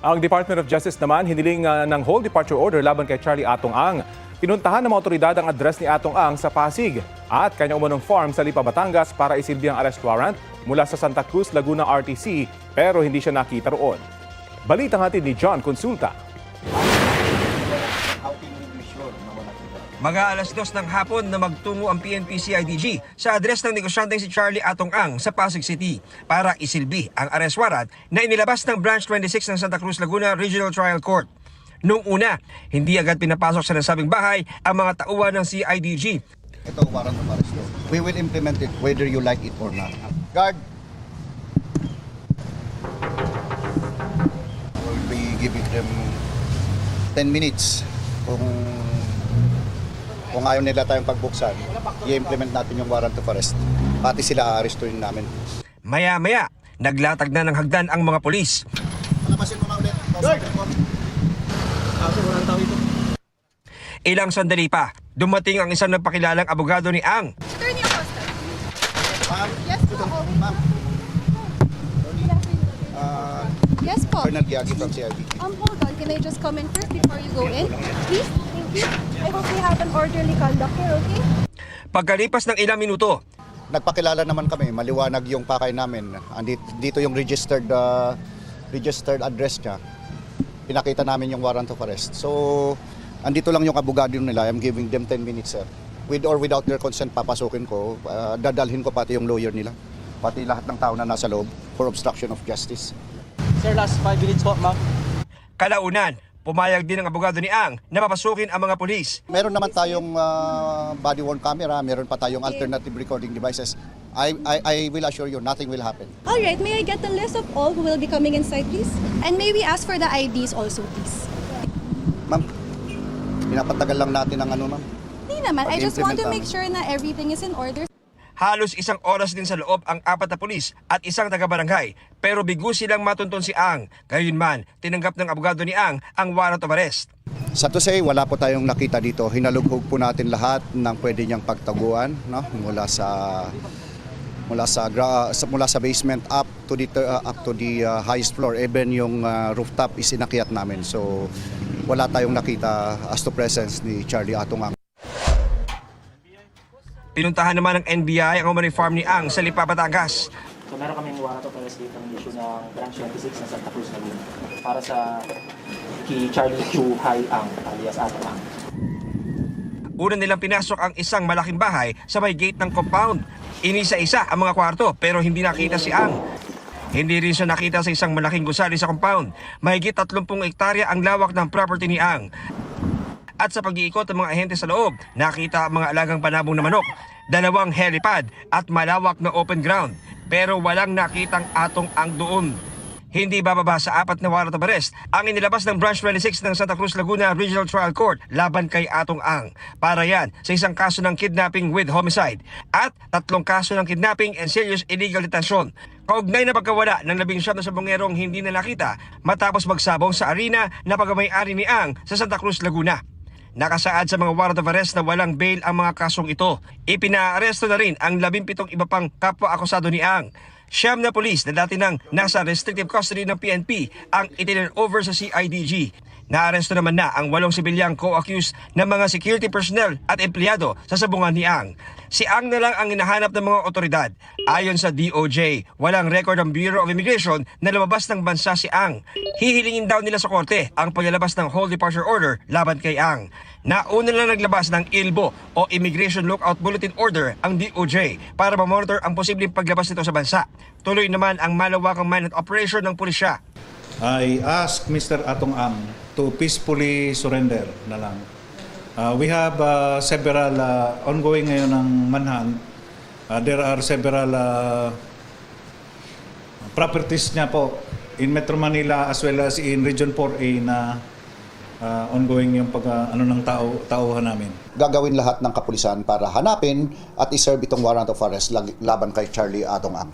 Ang Department of Justice naman hiniling ng whole departure order laban kay Charlie Atong Ang. Pinuntahan ng mga otoridad ang address ni Atong Ang sa Pasig at kanyang umunong farm sa Lipa, Batangas para isilbi ang arrest warrant mula sa Santa Cruz, Laguna RTC pero hindi siya nakita roon. Balitang hatid ni John Consulta. Mga alas 2 ng hapon na magtungo ang PNP-CIDG sa address ng negosyanteng si Charlie Atong Ang sa Pasig City para isilbi ang arrest warrant na inilabas ng Branch 26 ng Santa Cruz, Laguna Regional Trial Court. Noong una, hindi agad pinapasok sa nasabing bahay ang mga tauhan ng CIDG. Ito warrant of arrest. We will implement it whether you like it or not. Guard, we'll be giving them 10 minutes. Kung ayaw nila tayong pagbuksan, i-implement natin yung warrant of arrest. Pati sila aarestuin namin. Maya-maya, naglatag na ng hagdan ang mga polis. Palabasin mo na ulit. Ilang sandali pa, dumating ang isang nagpakilalang abogado ni Ang. Attorney Acosta. Ma'am, Yes po. ma'am. Yes po. Colonel Giagi from CID. Hold on. Can I just come in first before you go in? Please? Thank you. I hope we have an orderly conduct here, okay? Pagkalipas ng ilang minuto, Nagpakilala naman kami, maliwanag yung pakay namin. Dito yung registered address niya. Pinakita namin yung warrant of arrest. So, andito lang yung abogado nila. I'm giving them 10 minutes, sir. With or without their consent, papasukin ko. Dadalhin ko pati yung lawyer nila. Pati lahat ng tao na nasa loob for obstruction of justice. Sir, last 5 minutes po, ma'am. kalaunan, pumayag din ang abogado ni Ang na papasukin ang mga pulis. Meron naman tayong body-worn camera, meron pa tayong alternative recording devices. I will assure you, nothing will happen. All right. May I get the list of all who will be coming inside, please? And may we ask for the IDs also, please? Ma'am, pinapatagal lang natin ang ano, ma'am. Hindi naman. I just want to Pag-implement make sure na everything is in order. Halos isang oras din sa loob ang 4 na pulis at isang taga-barangay pero bigo silang matuntun si Ang. Gayunman, tinanggap ng abogado ni Ang warrant of arrest. Sa to say, wala po tayong nakita dito. Hinalughog po natin lahat ng pwede niyang pagtaguan, no? Mula sa basement up to the highest floor. Even yung rooftop is inakyat namin. So wala tayong nakita as to presence ni Charlie Atong Ang. Pinuntahan naman ng NBI ang umano'y farm ni Ang sa Lipa, Batangas. So meron kaming warrant of arrest dito ng issue ng Branch 26 ng Santa Cruz, Laguna para sa kay Charlie Chu Hai Ang alias Atong Ang. Una nilang pinasok ang isang malaking bahay sa may gate ng compound. Inisa-isa ang mga kwarto pero hindi nakita si Ang. Hindi rin siya nakita sa isang malaking gusali sa compound. Mahigit 30 hektarya ang lawak ng property ni Ang. At sa pag-iikot ng mga ahente sa loob, nakita ang mga alagang panabong na manok, 2 helipad at malawak na open ground. Pero walang nakitang Atong Ang doon. Hindi bababa sa 4 na warrant of arrest ang inilabas ng Branch 26 ng Santa Cruz, Laguna Regional Trial Court laban kay Atong Ang. Para yan sa isang kaso ng kidnapping with homicide at 3 kaso ng kidnapping and serious illegal detention. Kaugnay na pagkawala ng 19 na sabongerong hindi na nakita matapos magsabong sa arena na pagmamay-ari ni Ang sa Santa Cruz, Laguna. Nakasaad sa mga warrant of arrest na walang bail ang mga kasong ito. Ipinaaresto na rin ang 17 iba pang kapwa-akusado ni Ang. 9 na pulis na dati nang nasa restrictive custody ng PNP ang itinurn over sa CIDG. Naaresto naman na ang 8 sibilyang co-accused ng mga security personnel at empleyado sa sabungan ni Ang. Si Ang na lang ang hinahanap ng mga otoridad. Ayon sa DOJ, walang record ng Bureau of Immigration na lumabas ng bansa si Ang. Hihilingin daw nila sa korte ang paglalabas ng whole departure order laban kay Ang. Nauna lang naglabas ng ILBO o Immigration Lookout Bulletin Order ang DOJ para ma-monitor ang posibleng paglabas nito sa bansa. Tuloy naman ang malawakang manhunt operation ng pulisya. I ask Mr. Atong Ang to peacefully surrender na lang. We have several ongoing ngayon ng manhunt. There are several properties niya po in Metro Manila as well as in Region 4A na ongoing yung ng tauhan namin. Gagawin lahat ng kapulisan para hanapin at iserve itong warrant of arrest laban kay Charlie Atong Ang.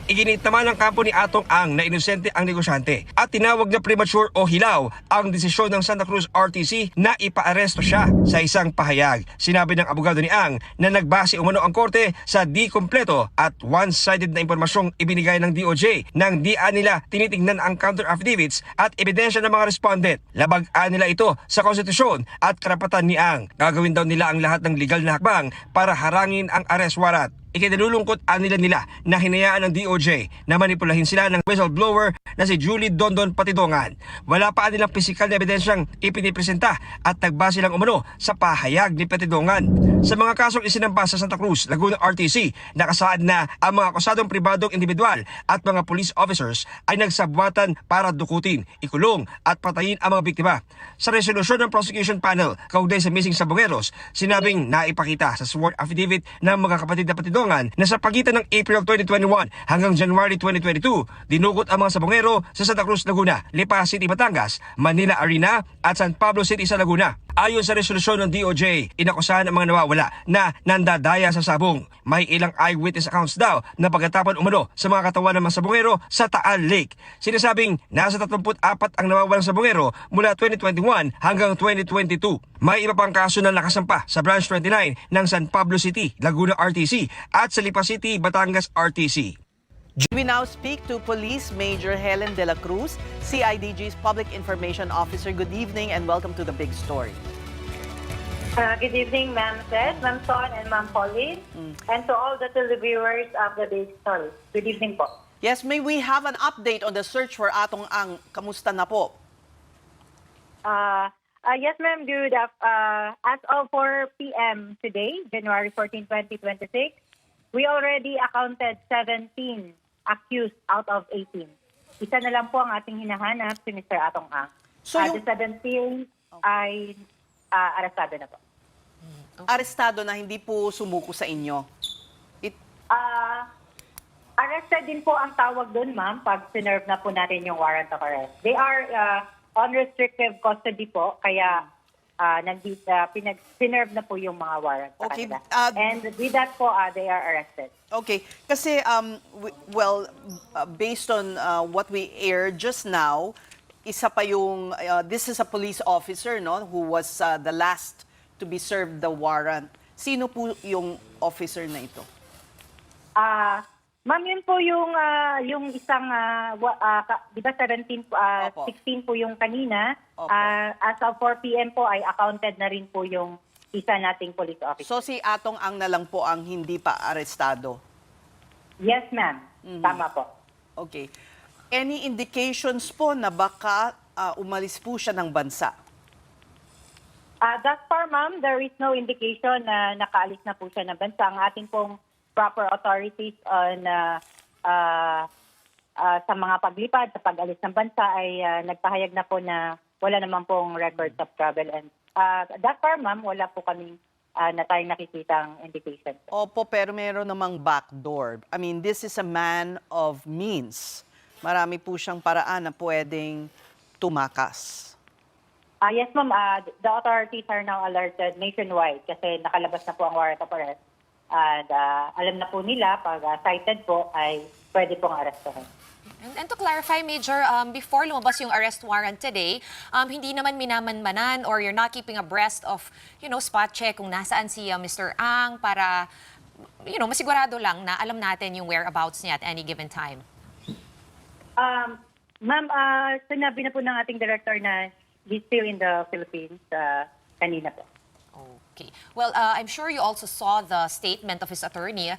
Iginit naman ng kampo ni Atong Ang na inosente ang negosyante at tinawag na premature o hilaw ang desisyon ng Santa Cruz RTC na ipaaresto siya. Sa isang pahayag, sinabi ng abogado ni Ang na nagbase umano ang korte sa di kompleto at one-sided na impormasyong ibinigay ng DOJ nang di nila tinitingnan ang counter affidavits at ebidensya ng mga respondent. Labag-an nila ito sa konstitusyon at karapatan ni Ang. Gagawin daw nila ang lahat ng legal na hakbang para harangin ang arrest warrant. Ikinalulungkot nila na hinayaan ng DOJ na manipulahin sila ng whistleblower na si Julie Dondon Patidongan. Wala pa nilang pisikal na ebidensyang ipinipresenta at nagbase lang umano sa pahayag ni Patidongan. Sa mga kasong isinampa sa Santa Cruz, Laguna RTC, nakasaad na ang mga akusadong pribadong individual at mga police officers ay nagsabwatan para dukutin, ikulong at patayin ang mga biktima. Sa resolusyon ng prosecution panel kaugnay sa missing sabongeros, sinabing naipakita sa sworn affidavit ng mga kapatid na Patidongan na sa pagitan ng April 2021 hanggang January 2022, dinukot ang mga sabongero sa Santa Cruz, Laguna, Lipa City, Batangas, Manila Arena at San Pablo City sa Laguna. Ayon sa resolusyon ng DOJ, inakusahan ang mga nawawala na nandadaya sa sabong. May ilang eyewitness accounts daw na pagkatapon umano sa mga katawan ng mga sabongero sa Taal Lake. Sinasabing nasa 34 ang nawawalang sabongero mula 2021 hanggang 2022. May iba pang kaso na nakasampa sa Branch 29 ng San Pablo City, Laguna RTC at sa Lipa City, Batangas RTC. We now speak to Police Major Helen De La Cruz, CIDG's Public Information Officer. Good evening and welcome to The Big Story. Good evening, Ma'am Seth, Ma'am Son, and Ma'am Pauline, and to all the televiewers of The Big Story. Good evening po. Yes, may we have an update on the search for Atong Ang? Kamusta na po? Yes, ma'am, good. As of 4 p.m. today, January 14, 2026, we already accounted 17 accused out of 18. Isa na lang po ang ating hinahanap, si Mr. Atong Ang. So The 17 ay arestado na po. Arestado na, hindi po sumuko sa inyo? Arrested din po ang tawag doon, ma'am, pag sinerve na po natin yung warrant of arrest. They are unrestricted custody po, kaya sinerve na po yung mga warrant sa Okay, kanila. And with that po, they are arrested. Okay, kasi based on what we aired just now, isa pa yung this is a police officer, no, who was the last to be served the warrant. Sino po yung officer na ito? Ma'am, yun po yung isang di ba 17 Opo. 16 po yung kanina. Opo. As of 4 p.m. po ay accounted na rin po yung isa nating police officer. So si Atong Ang na lang po ang hindi pa arestado? Yes, ma'am. Tama po. Okay. Any indications po na baka umalis po siya ng bansa? Thus far, ma'am, there is no indication na nakaalis na po siya ng bansa. Ang ating pong proper authorities on sa mga paglipad, sa pag-alis ng bansa ay nagpahayag na po na wala naman pong records of travel. And thus far, ma'am, wala po kaming na tayong nakikitang indication. Opo, pero meron namang backdoor. I mean, this is a man of means. Marami po siyang paraan na pwedeng tumakas. Yes, ma'am. The authorities are now alerted nationwide kasi nakalabas na po ang warrant of arrest. And alam na po nila, pag cited po, ay pwede pong arrestuhin. And to clarify, Major, before lumabas yung arrest warrant today, hindi naman minamanmanan or you're not keeping abreast of, spot check kung nasaan si Mr. Ang para, masigurado lang na alam natin yung whereabouts niya at any given time. Ma'am, sinabi na po ng ating director na he's still in the Philippines kanina po. Okay. Well, I'm sure you also saw the statement of his attorney,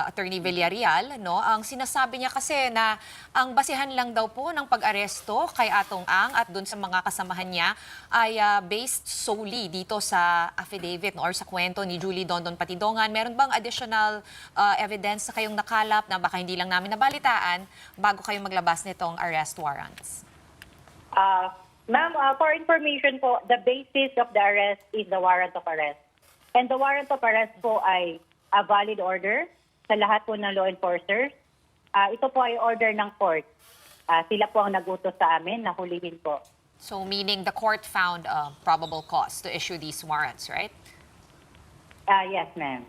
Attorney Villarreal, no? Ang sinasabi niya kasi na ang basihan lang daw po ng pag-aresto kay Atong Ang at dun sa mga kasamahan niya ay based solely dito sa affidavit or sa kwento ni Julie Dondon Patidongan. Meron bang additional evidence na kayong nakalap na baka hindi lang namin nabalitaan bago kayo maglabas nitong arrest warrants? Ma'am, for information po, the basis of the arrest is the warrant of arrest. And the warrant of arrest po ay a valid order sa lahat po ng law enforcers. Ito po ay order ng court. Sila po ang nagutos sa amin na hulihin po. So meaning the court found probable cause to issue these warrants, right? Yes, ma'am.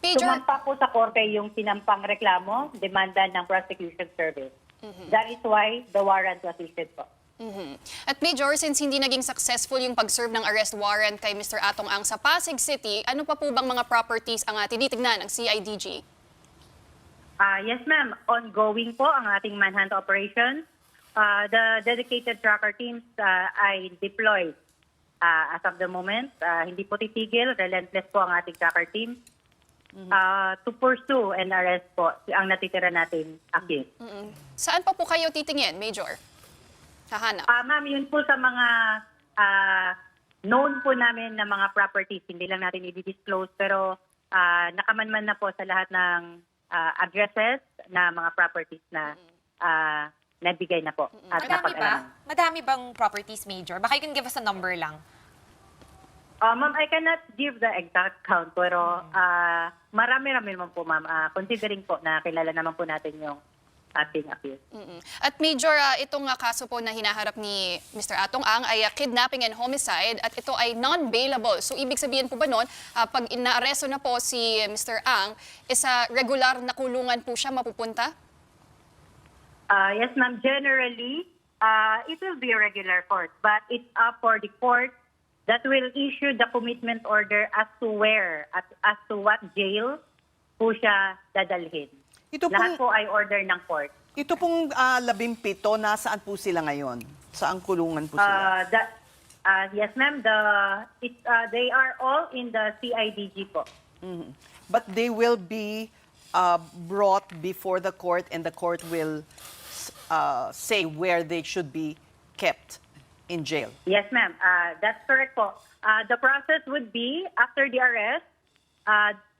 Major, sumampa po sa korte yung sinampang reklamo, demanda ng prosecution service. That is why the warrant was issued po. At Major, since hindi naging successful yung pag-serve ng arrest warrant kay Mr. Atong Ang sa Pasig City, ano pa po bang mga properties ang tinitignan ng CIDG? Yes, ma'am. Ongoing po ang ating manhunt operation. The dedicated tracker teams ay deployed as of the moment. Hindi po titigil. Relentless po ang ating tracker team to pursue and arrest po ang natitira natin accused. Saan pa po kayo titingin, Major? Hahanap? Ma'am, yun po sa mga known po namin na mga properties. Hindi lang natin i-disclose pero nakamanman na po sa lahat ng addresses na mga properties na nabigay na po at Madami ba? napag-alaman. Madami bang properties, Major? Baka you can give us a number lang. Ma'am, I cannot give the exact count pero marami-rami naman po, ma'am. Considering po na kilala naman po natin yung ating accused. At Major, itong kaso po na hinaharap ni Mr. Atong Ang ay kidnapping and homicide at ito ay non-bailable. So ibig sabihin po ba nun, pag inaaresto na po si Mr. Ang, isa regular na kulungan po siya mapupunta? Yes, ma'am. Generally, it will be a regular court, but it's up for the court that will issue the commitment order as to where, as to what jail po siya dadalhin. Lahat po ay order ng court. Ito pong 17, nasaan po sila ngayon? Saan kulungan po sila? Yes, ma'am. They are all in the CIDG po. But they will be brought before the court and the court will say where they should be kept in jail. Yes, ma'am. That's correct po. The process would be, after the arrest,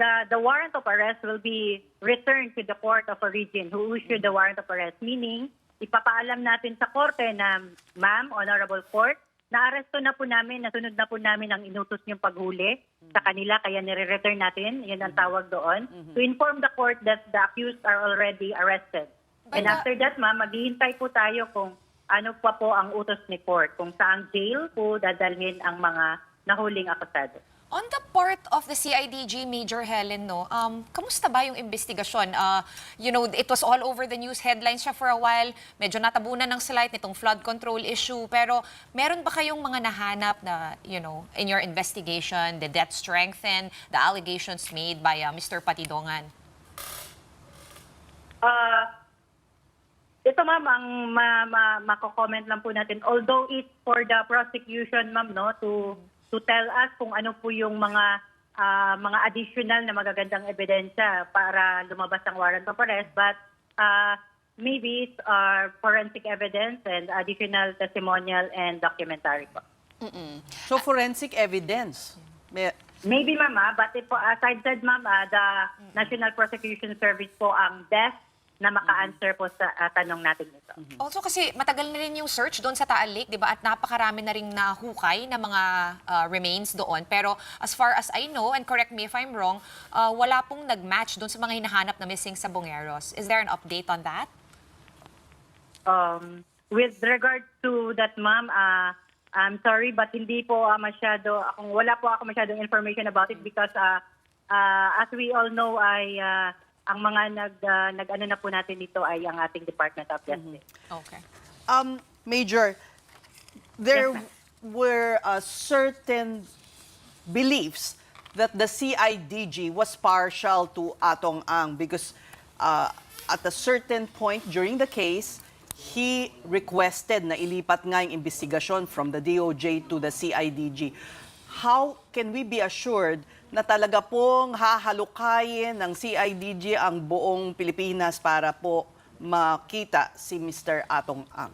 the warrant of arrest will be returned to the court of origin who issued the warrant of arrest. Meaning, ipapaalam natin sa korte na, ma'am, honorable court, na-aresto na po namin, nasunod na po namin ang inutos niyong paghuli sa kanila, kaya nire-return natin, yun ang tawag doon, to inform the court that the accused are already arrested. And after that, ma'am, maghihintay po tayo kung ano pa po ang utos ni court, kung saang jail po dadalhin ang mga nahuling akusado. On the part of the CIDG, Major Helen, no, kamusta ba yung investigasyon? You know, it was all over the news headlines siya for a while. Medyo natabunan ng slight nitong flood control issue. Pero meron ba kayong mga nahanap na, you know, in your investigation, did that strengthen the allegations made by Mr. Patidongan? Ito, ma'am, ang mako-comment lang po natin. Although it's for the prosecution, ma'am, no, to tell us kung ano po yung mga additional na magagandang ebidensya para lumabas ang warrant of arrest, but maybe it's forensic evidence and additional testimonial and documentary po. So forensic evidence. Maybe, ma'am, but as I said, ma'am, the National Prosecution Service po ang best na maka-answer po sa tanong natin ito. Also kasi matagal na rin yung search doon sa Taal Lake, di ba? At napakarami na rin nahukay na mga remains doon. Pero as far as I know, and correct me if I'm wrong, wala pong nag-match doon sa mga hinahanap na missing sa Bongeros. Is there an update on that? With regard to that, ma'am, I'm sorry, but hindi po wala po ako masyadong information about it because as we all know, ang mga nag-ano na po natin dito ay ang ating Department of Justice. Okay. Major, there Yes, were certain beliefs that the CIDG was partial to Atong Ang because at a certain point during the case, he requested na ilipat nga yung investigasyon from the DOJ to the CIDG. How can we be assured na talaga pong hahalukayin ng CIDG ang buong Pilipinas para po makita si Mr. Atong Ang?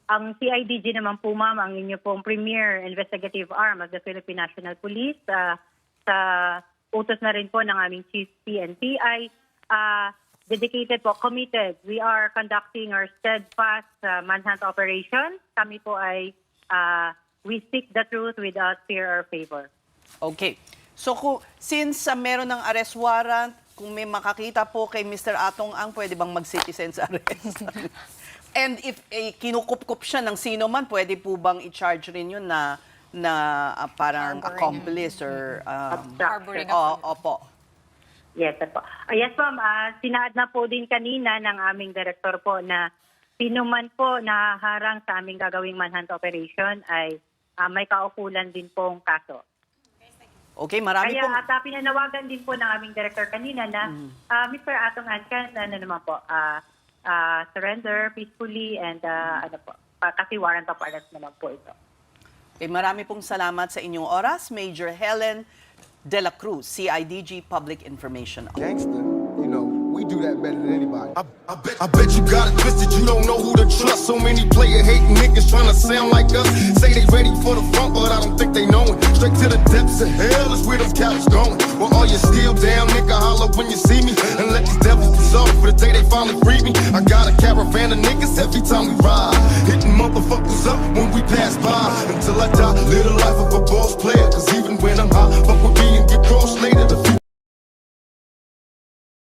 Ang CIDG naman po, ma'am, ang inyo pong premier investigative arm of the Philippine National Police, sa utos na rin po ng aming Chief PNP ay dedicated po, committed. We are conducting our steadfast manhunt operation. Kami po ay we seek the truth without fear or favor. Okay. So since meron ng arrest warrant, kung may makakita po kay Mr. Atong Ang, pwede bang mag-citizen's arrest? And if kinukup-kup siya ng sino man, pwede po bang i-charge rin yun na parang Harboring. accomplice or Harboring opo. Yes po. Yes ma'am, sinaad na po din kanina ng aming director po na sino man po naharang sa aming gagawing manhunt operation ay may kaukulan din pong kaso. Okay, marami Kaya pong pinanawagan din po ng aming director kanina na Mr. Atong Ancan, naman po, surrender peacefully and kasi warrant of arrest naman po ito. Okay, marami pong salamat sa inyong oras, Major Helen De La Cruz, CIDG Public Information Officer. Gangster, you know, we do that better than anybody. I bet you got it twisted, you don't know who to trust. So many player hating niggas trying to sound like us. Say they ready for the front, but I don't think they know it. Straight to the depths of hell is where them cowards going. Well, all you still down, nigga, holler when you see me. And let these devils be sorry for the day they finally free me. I got a caravan of niggas every time we ride. Hitting motherfuckers up when we pass by. Until I die, live the life of a boss player. Cause even when I'm high, fuck with me and get crossed later. The